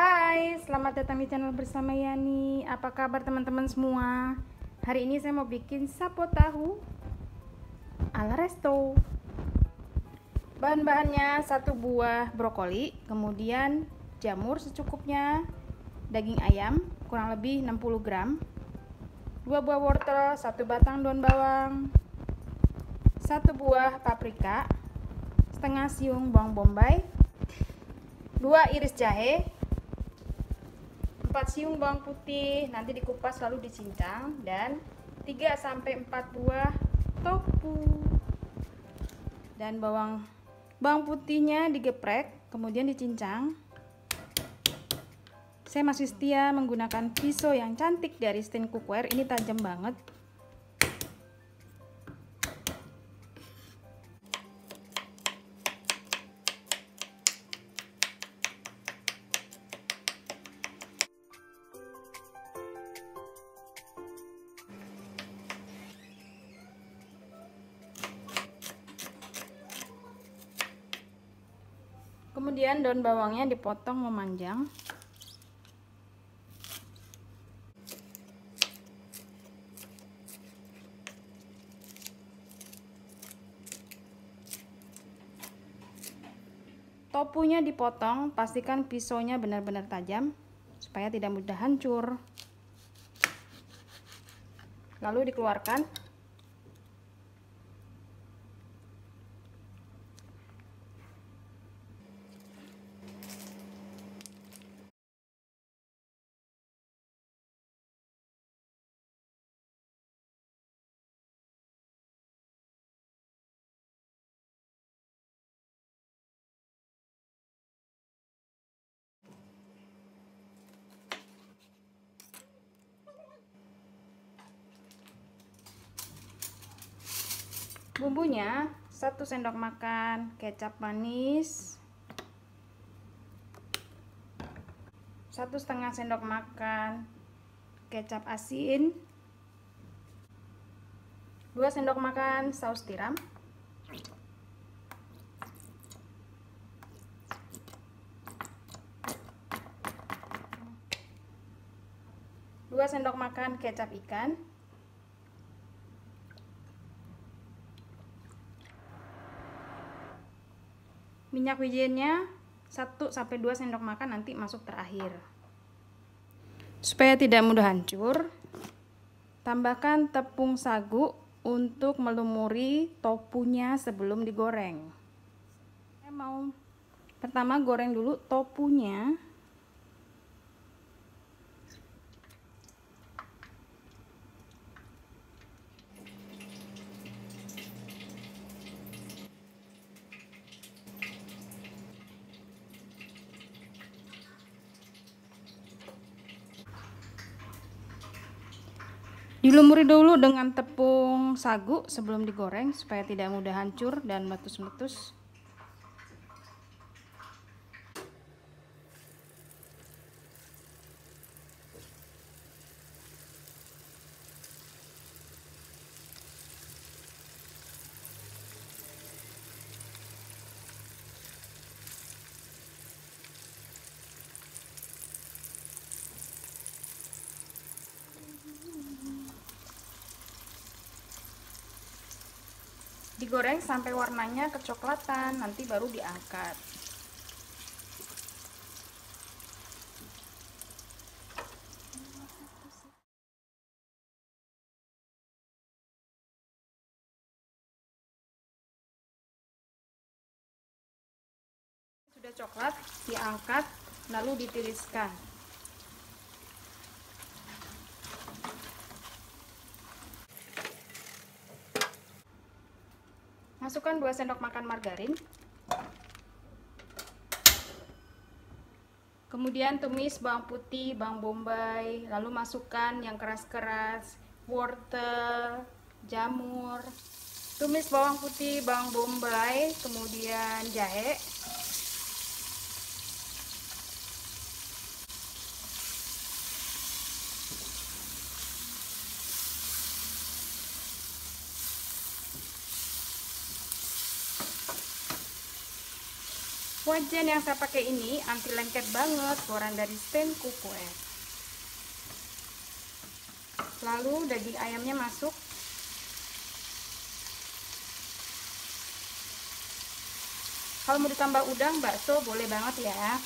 Hai, selamat datang di channel bersama Yani. Apa kabar teman-teman semua? Hari ini saya mau bikin sapo tahu ala resto. Bahan-bahannya 1 buah brokoli, kemudian jamur secukupnya, daging ayam kurang lebih 60 gram, 2 buah wortel, 1 batang daun bawang, 1 buah paprika, setengah siung bawang bombay, 2 iris jahe, 4 siung bawang putih nanti dikupas lalu dicincang, dan 3-4 buah tofu. Dan bawang putihnya digeprek kemudian dicincang. Saya masih setia menggunakan pisau yang cantik dari Steen Cookware, ini tajam banget. Kemudian daun bawangnya dipotong memanjang. Tofunya dipotong, pastikan pisaunya benar-benar tajam supaya tidak mudah hancur. Lalu dikeluarkan. Bumbunya 1 sendok makan kecap manis, 1,5 sendok makan kecap asin, 2 sendok makan saus tiram, 2 sendok makan kecap ikan, minyak wijennya 1-2 sendok makan, nanti masuk terakhir. Supaya tidak mudah hancur, tambahkan tepung sagu untuk melumuri tofunya sebelum digoreng. Saya mau pertama goreng dulu tofunya. Dilumuri dulu dengan tepung sagu sebelum digoreng supaya tidak mudah hancur dan meletus-meletus. Digoreng sampai warnanya kecoklatan, nanti baru diangkat. Sudah coklat, diangkat lalu ditiriskan. Masukkan 2 sendok makan margarin. Kemudian tumis bawang putih, bawang bombay, lalu masukkan yang keras-keras, wortel, jamur. Tumis bawang putih, bawang bombay, kemudian jahe. Wajan yang saya pakai ini anti lengket banget, keluaran dari stand cookware. Lalu daging ayamnya masuk. Kalau mau ditambah udang, bakso boleh banget ya.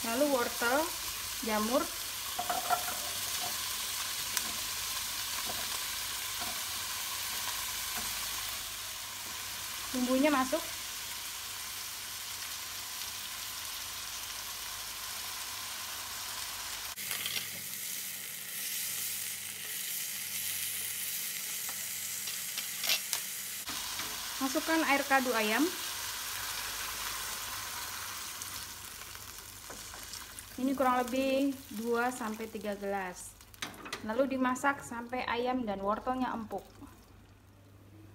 Lalu wortel, jamur, bumbunya masuk. Masukkan air kaldu ayam. Ini kurang lebih 2-3 gelas. Lalu dimasak sampai ayam dan wortelnya empuk.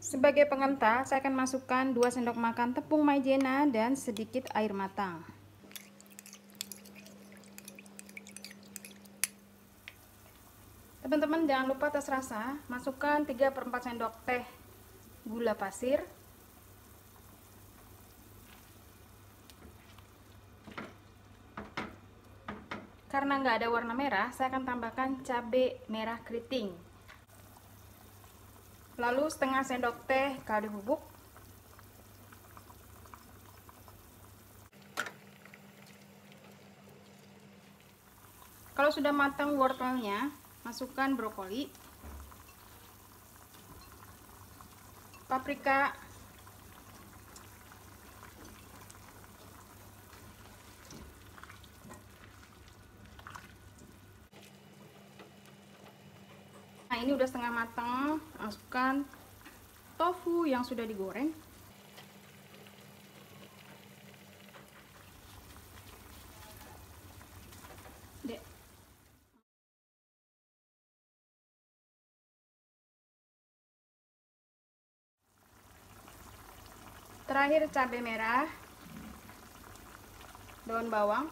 Sebagai pengental, saya akan masukkan 2 sendok makan tepung maizena dan sedikit air matang. Teman-teman jangan lupa tes rasa, masukkan 3/4 sendok teh gula pasir. Karena nggak ada warna merah, saya akan tambahkan cabai merah keriting. Lalu setengah sendok teh kaldu bubuk. Kalau sudah matang wortelnya, masukkan brokoli, paprika, nah ini udah setengah matang. Masukkan tofu yang sudah digoreng. Terakhir cabai merah, daun bawang,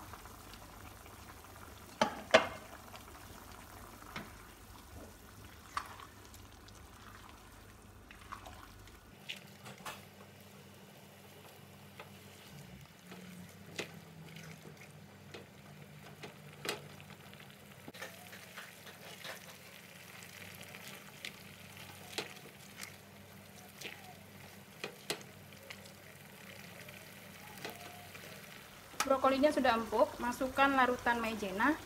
brokolinya sudah empuk. Masukkan larutan maizena.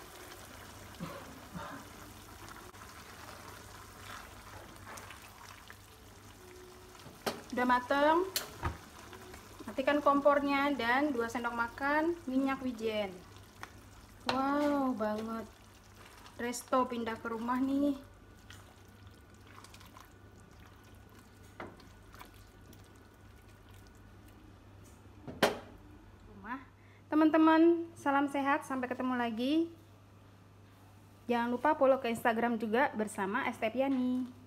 Udah mateng, matikan kompornya dan 2 sendok makan minyak wijen. Wow banget, resto pindah ke rumah nih. Teman-teman, salam sehat, sampai ketemu lagi. Jangan lupa follow ke Instagram juga bersama Estepiani.